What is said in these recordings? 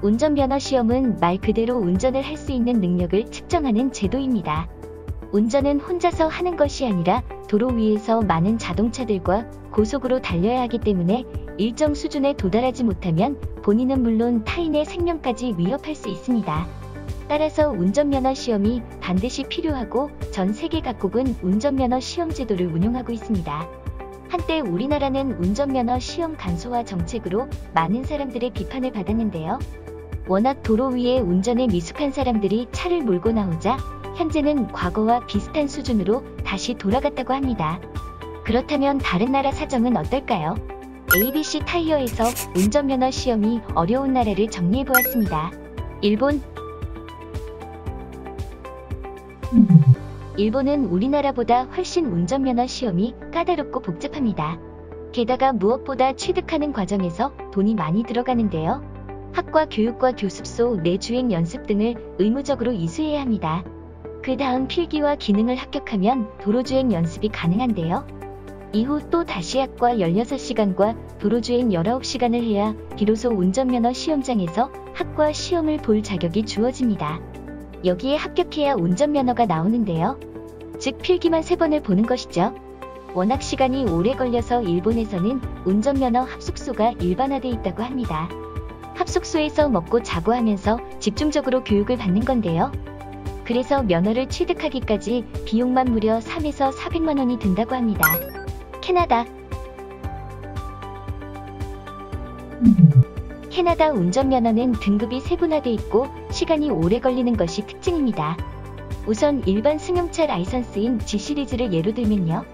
운전면허 시험은 말 그대로 운전을 할 수 있는 능력을 측정하는 제도입니다. 운전은 혼자서 하는 것이 아니라 도로 위에서 많은 자동차들과 고속으로 달려야 하기 때문에 일정 수준에 도달하지 못하면 본인은 물론 타인의 생명까지 위협할 수 있습니다. 따라서 운전면허 시험이 반드시 필요하고 전 세계 각국은 운전면허 시험 제도를 운용하고 있습니다. 한때 우리나라는 운전면허 시험 간소화 정책으로 많은 사람들의 비판을 받았는데요. 워낙 도로 위에 운전에 미숙한 사람들이 차를 몰고 나오자 현재는 과거와 비슷한 수준으로 다시 돌아갔다고 합니다. 그렇다면 다른 나라 사정은 어떨까요? ABC 타이어에서 운전면허 시험이 어려운 나라를 정리해보았습니다. 일본은 우리나라보다 훨씬 운전면허 시험이 까다롭고 복잡합니다. 게다가 무엇보다 취득하는 과정에서 돈이 많이 들어가는데요. 학과 교육과 교습소 내 주행 연습 등을 의무적으로 이수해야 합니다. 그 다음 필기와 기능을 합격하면 도로주행 연습이 가능한데요. 이후 또 다시 학과 16시간과 도로주행 19시간을 해야 비로소 운전면허 시험장에서 학과 시험을 볼 자격이 주어집니다. 여기에 합격해야 운전면허가 나오는데요. 즉 필기만 3번을 보는 것이죠. 워낙 시간이 오래 걸려서 일본에서는 운전면허 합숙소가 일반화돼 있다고 합니다. 합숙소에서 먹고 자고 하면서 집중적으로 교육을 받는 건데요. 그래서 면허를 취득하기까지 비용만 무려 3에서 400만 원이 든다고 합니다. 캐나다 운전면허는 등급이 세분화돼 있고 시간이 오래 걸리는 것이 특징입니다. 우선 일반 승용차 라이선스인 G 시리즈를 예로 들면요.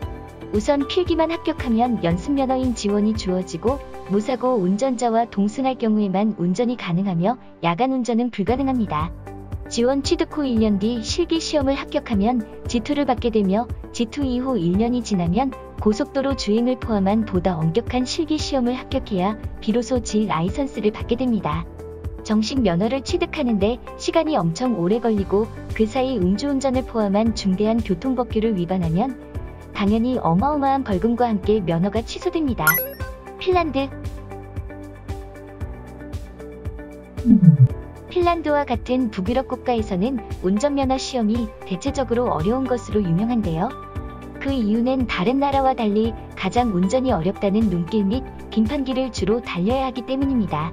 우선 필기만 합격하면 연습면허인 지원이 주어지고 무사고 운전자와 동승할 경우에만 운전이 가능하며 야간 운전은 불가능합니다. 지원 취득 후 1년 뒤 실기 시험을 합격하면 G2를 받게 되며 G2 이후 1년이 지나면 고속도로 주행을 포함한 보다 엄격한 실기 시험을 합격해야 비로소 G 라이선스를 받게 됩니다. 정식 면허를 취득하는데 시간이 엄청 오래 걸리고 그 사이 음주운전을 포함한 중대한 교통법규를 위반하면 당연히 어마어마한 벌금과 함께 면허가 취소됩니다. 핀란드와 같은 북유럽 국가에서는 운전면허 시험이 대체적으로 어려운 것으로 유명한데요. 그 이유는 다른 나라와 달리 가장 운전이 어렵다는 눈길 및 빙판길을 주로 달려야 하기 때문입니다.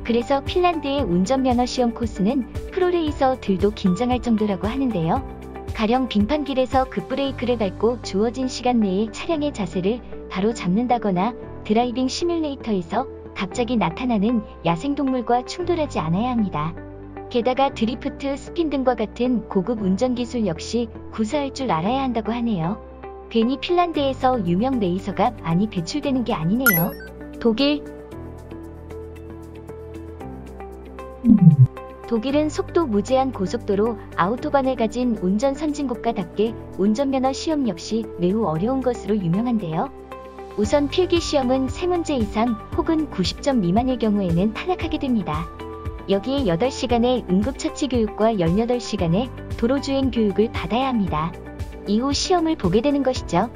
그래서 핀란드의 운전면허 시험 코스는 프로레이서들도 긴장할 정도라고 하는데요. 가령 빙판길에서 급브레이크를 밟고 주어진 시간 내에 차량의 자세를 바로 잡는다거나 드라이빙 시뮬레이터에서 갑자기 나타나는 야생동물과 충돌하지 않아야 합니다. 게다가 드리프트, 스핀 등과 같은 고급 운전기술 역시 구사할 줄 알아야 한다고 하네요. 괜히 핀란드에서 유명 레이서가 많이 배출되는 게 아니네요. 독일은 속도 무제한 고속도로 아우토반을 가진 운전 선진국가답게 운전면허 시험 역시 매우 어려운 것으로 유명한데요. 우선 필기 시험은 3문제 이상 혹은 90점 미만일 경우에는 탈락하게 됩니다. 여기에 8시간의 응급처치 교육과 18시간의 도로주행 교육을 받아야 합니다. 이후 시험을 보게 되는 것이죠.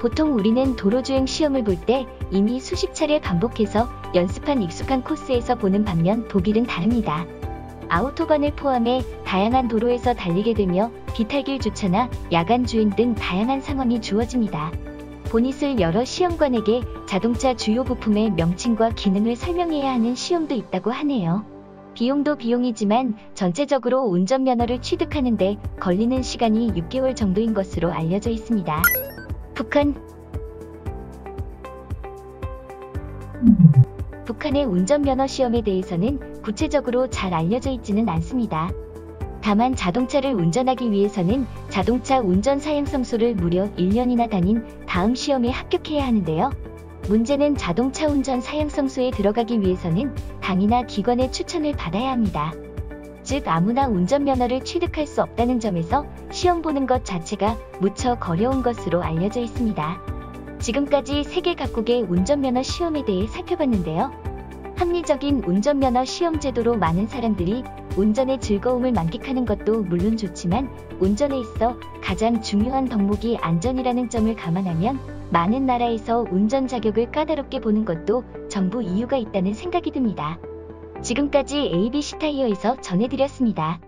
보통 우리는 도로주행 시험을 볼 때 이미 수십 차례 반복해서 연습한 익숙한 코스에서 보는 반면 독일은 다릅니다. 아우토반을 포함해 다양한 도로에서 달리게 되며 비탈길 주차나 야간 주행 등 다양한 상황이 주어집니다. 보닛을 열어 시험관에게 자동차 주요 부품의 명칭과 기능을 설명해야 하는 시험도 있다고 하네요. 비용도 비용이지만 전체적으로 운전면허를 취득하는데 걸리는 시간이 6개월 정도인 것으로 알려져 있습니다. 북한의 운전면허 시험에 대해서는 구체적으로 잘 알려져 있지는 않습니다. 다만 자동차를 운전하기 위해서는 자동차 운전 사양성소를 무려 1년이나 다닌 다음 시험에 합격해야 하는데요. 문제는 자동차 운전 사양성소에 들어가기 위해서는 당이나 기관의 추천을 받아야 합니다. 즉 아무나 운전면허를 취득할 수 없다는 점에서 시험 보는 것 자체가 무척 어려운 것으로 알려져 있습니다. 지금까지 세계 각국의 운전면허 시험에 대해 살펴봤는데요. 합리적인 운전면허 시험 제도로 많은 사람들이 운전의 즐거움을 만끽하는 것도 물론 좋지만 운전에 있어 가장 중요한 덕목이 안전이라는 점을 감안하면 많은 나라에서 운전 자격을 까다롭게 보는 것도 전부 이유가 있다는 생각이 듭니다. 지금까지 ABC 타이어에서 전해드렸습니다.